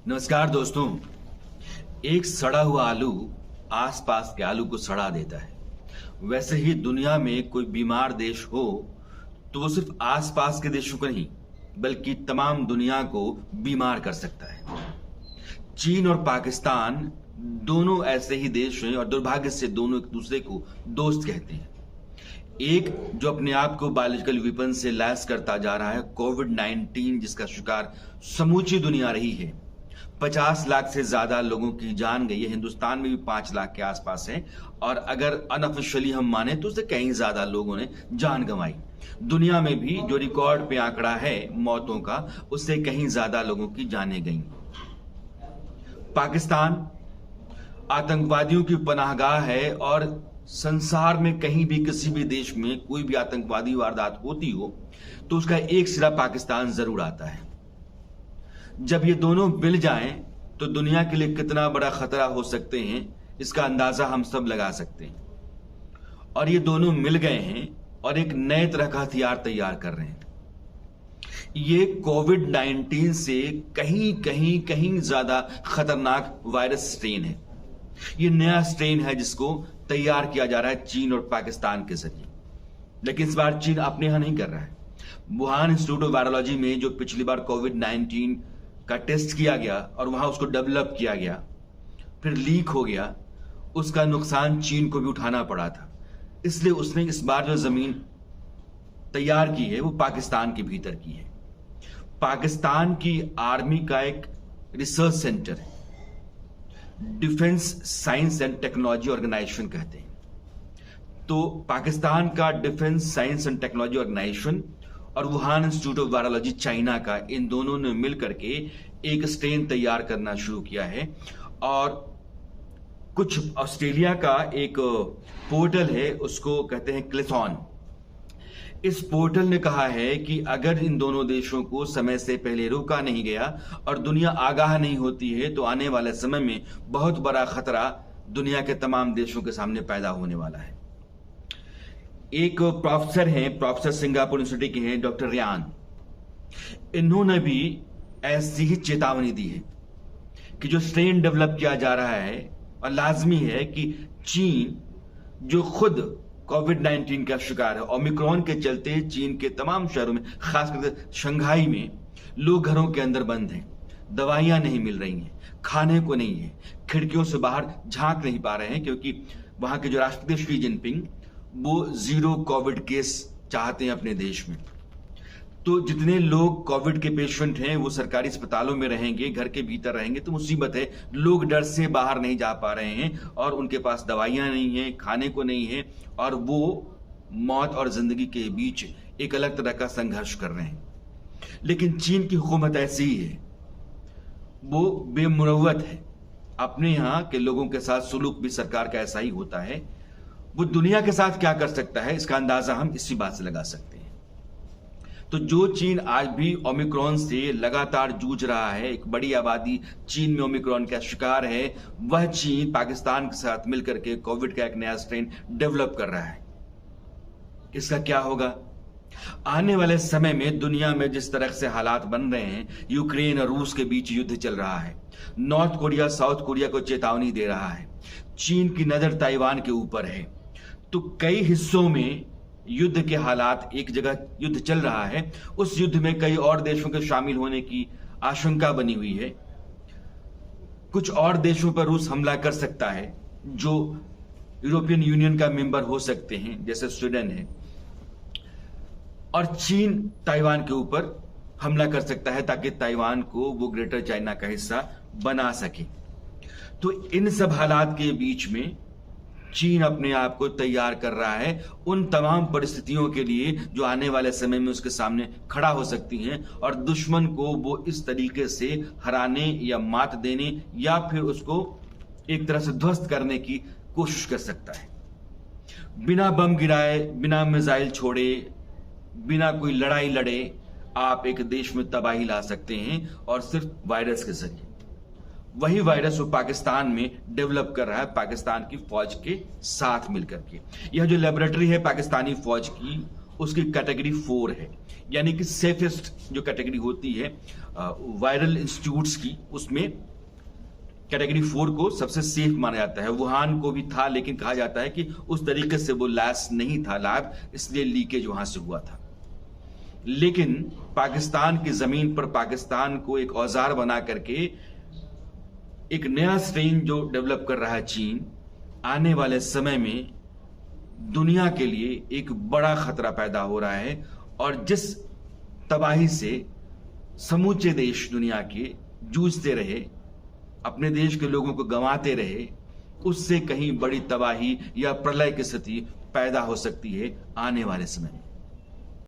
नमस्कार दोस्तों। एक सड़ा हुआ आलू आसपास के आलू को सड़ा देता है। वैसे ही दुनिया में कोई बीमार देश हो तो वो सिर्फ आसपास के देशों को नहीं बल्कि तमाम दुनिया को बीमार कर सकता है। चीन और पाकिस्तान दोनों ऐसे ही देश हैं और दुर्भाग्य से दोनों एक दूसरे को दोस्त कहते हैं। एक जो अपने आप को बायोलॉजिकल वेपन से लैस करता जा रहा है, कोविड-19 जिसका शिकार समूची दुनिया रही है। 50 लाख से ज्यादा लोगों की जान गई है। हिंदुस्तान में भी 5 लाख के आसपास है और अगर अनऑफिशियली हम माने तो उससे कहीं ज्यादा लोगों ने जान गंवाई। दुनिया में भी जो रिकॉर्ड पे आंकड़ा है मौतों का, उससे कहीं ज्यादा लोगों की जानें गई। पाकिस्तान आतंकवादियों की पनाहगाह है और संसार में कहीं भी किसी भी देश में कोई भी आतंकवादी वारदात होती हो तो उसका एक सिरा पाकिस्तान जरूर आता है। जब ये दोनों मिल जाएं तो दुनिया के लिए कितना बड़ा खतरा हो सकते हैं इसका अंदाजा हम सब लगा सकते हैं। और ये दोनों मिल गए हैं और एक नए तरह का हथियार तैयार कर रहे हैं। ये कोविड-19 से कहीं ज्यादा खतरनाक वायरस स्ट्रेन है। ये नया स्ट्रेन है जिसको तैयार किया जा रहा है चीन और पाकिस्तान के जरिए। लेकिन इस बार चीन अपने यहां नहीं कर रहा है। वुहान इंस्टीट्यूट ऑफ वायरोलॉजी में जो पिछली बार कोविड-19 का टेस्ट किया गया और वहां उसको डेवलप किया गया, फिर लीक हो गया, उसका नुकसान चीन को भी उठाना पड़ा था। इसलिए उसने इस बार जो जमीन तैयार की है वो पाकिस्तान के भीतर की है। पाकिस्तान की आर्मी का एक रिसर्च सेंटर है, defence science and technology organisation कहते हैं। तो पाकिस्तान का defence science and technology organisation और Wuhan institute of virology China का, इन दोनों ने मिलकर के एक स्ट्रेन तैयार करना शुरू किया है। और कुछ ऑस्ट्रेलिया का एक पोर्टल है, उसको कहते हैं क्लेथॉन। इस पोर्टल ने कहा है कि अगर इन दोनों देशों को समय से पहले रोका नहीं गया और दुनिया आगाह नहीं होती है तो आने वाले समय में बहुत बड़ा खतरा दुनिया के तमाम देशों के सामने पैदा होने वाला है। एक प्रोफेसर हैं, प्रोफेसर सिंगापुर यूनिवर्सिटी के हैं, डॉक्टर रियान। इन्होंने भी ऐसी ही चेतावनी दी है कि जो स्ट्रेन डेवलप किया जा रहा है और लाजमी है कि चीन जो खुद कोविड-19 का शिकार है, ओमिक्रॉन के चलते चीन के तमाम शहरों में, खासकर शंघाई में लोग घरों के अंदर बंद हैं, दवाइयां नहीं मिल रही हैं, खाने को नहीं है, खिड़कियों से बाहर झांक नहीं पा रहे हैं क्योंकि वहां के जो राष्ट्रपति शी जिनपिंग वो 0 कोविड केस चाहते हैं अपने देश में। तो जितने लोग कोविड के पेशेंट हैं वो सरकारी अस्पतालों में रहेंगे, घर के भीतर रहेंगे तो मुसीबत है। लोग डर से बाहर नहीं जा पा रहे हैं और उनके पास दवाइयां नहीं है, खाने को नहीं है और वो मौत और जिंदगी के बीच एक अलग तरह का संघर्ष कर रहे हैं। लेकिन चीन की हुकूमत ऐसी ही है, वो बेमुरव्वत है। अपने यहां के लोगों के साथ सुलूक भी सरकार का ऐसा ही होता है। वो दुनिया के साथ क्या कर सकता है इसका अंदाजा हम इसी बात से लगा सकते हैं। तो जो चीन आज भी ओमिक्रॉन से लगातार जूझ रहा है, एक बड़ी आबादी चीन में ओमिक्रॉन का शिकार है, वह चीन पाकिस्तान के साथ मिलकर के कोविड का एक नया स्ट्रेन डेवलप कर रहा है। इसका क्या होगा? आने वाले समय में दुनिया में जिस तरह से हालात बन रहे हैं, यूक्रेन और रूस के बीच युद्ध चल रहा है, नॉर्थ कोरिया साउथ कोरिया को चेतावनी दे रहा है, चीन की नजर ताइवान के ऊपर है, तो कई हिस्सों में युद्ध के हालात, एक जगह युद्ध चल रहा है, उस युद्ध में कई और देशों के शामिल होने की आशंका बनी हुई है। कुछ और देशों पर रूस हमला कर सकता है जो यूरोपियन यूनियन का मेंबर हो सकते हैं, जैसे स्वीडन है। और चीन ताइवान के ऊपर हमला कर सकता है ताकि ताइवान को वो ग्रेटर चाइना का हिस्सा बना सके। तो इन सब हालात के बीच में चीन अपने आप को तैयार कर रहा है उन तमाम परिस्थितियों के लिए जो आने वाले समय में उसके सामने खड़ा हो सकती हैं और दुश्मन को वो इस तरीके से हराने या मात देने या फिर उसको एक तरह से ध्वस्त करने की कोशिश कर सकता है। बिना बम गिराए, बिना मिसाइल छोड़े, बिना कोई लड़ाई लड़े आप एक देश में तबाही ला सकते हैं और सिर्फ वायरस के जरिए। वही वायरस वो पाकिस्तान में डेवलप कर रहा है, पाकिस्तान की फौज के साथ मिलकर के। यह जो लेबोरेटरी है पाकिस्तानी फौज की उसकी कैटेगरी 4 है, यानी कि सेफेस्ट जो कैटेगरी होती है वायरल इंस्टीट्यूट्स की, उसमें कैटेगरी 4 को सबसे सेफ माना जाता है। वुहान को भी था, लेकिन कहा जाता है कि उस तरीके से वो लैस नहीं था लैब, इसलिए लीकेज वहां से हुआ था। लेकिन पाकिस्तान की जमीन पर पाकिस्तान को एक औजार बना करके एक नया स्ट्रेन जो डेवलप कर रहा है चीन, आने वाले समय में दुनिया के लिए एक बड़ा खतरा पैदा हो रहा है। और जिस तबाही से समूचे देश दुनिया के जूझते रहे, अपने देश के लोगों को गंवाते रहे, उससे कहीं बड़ी तबाही या प्रलय की स्थिति पैदा हो सकती है आने वाले समय में।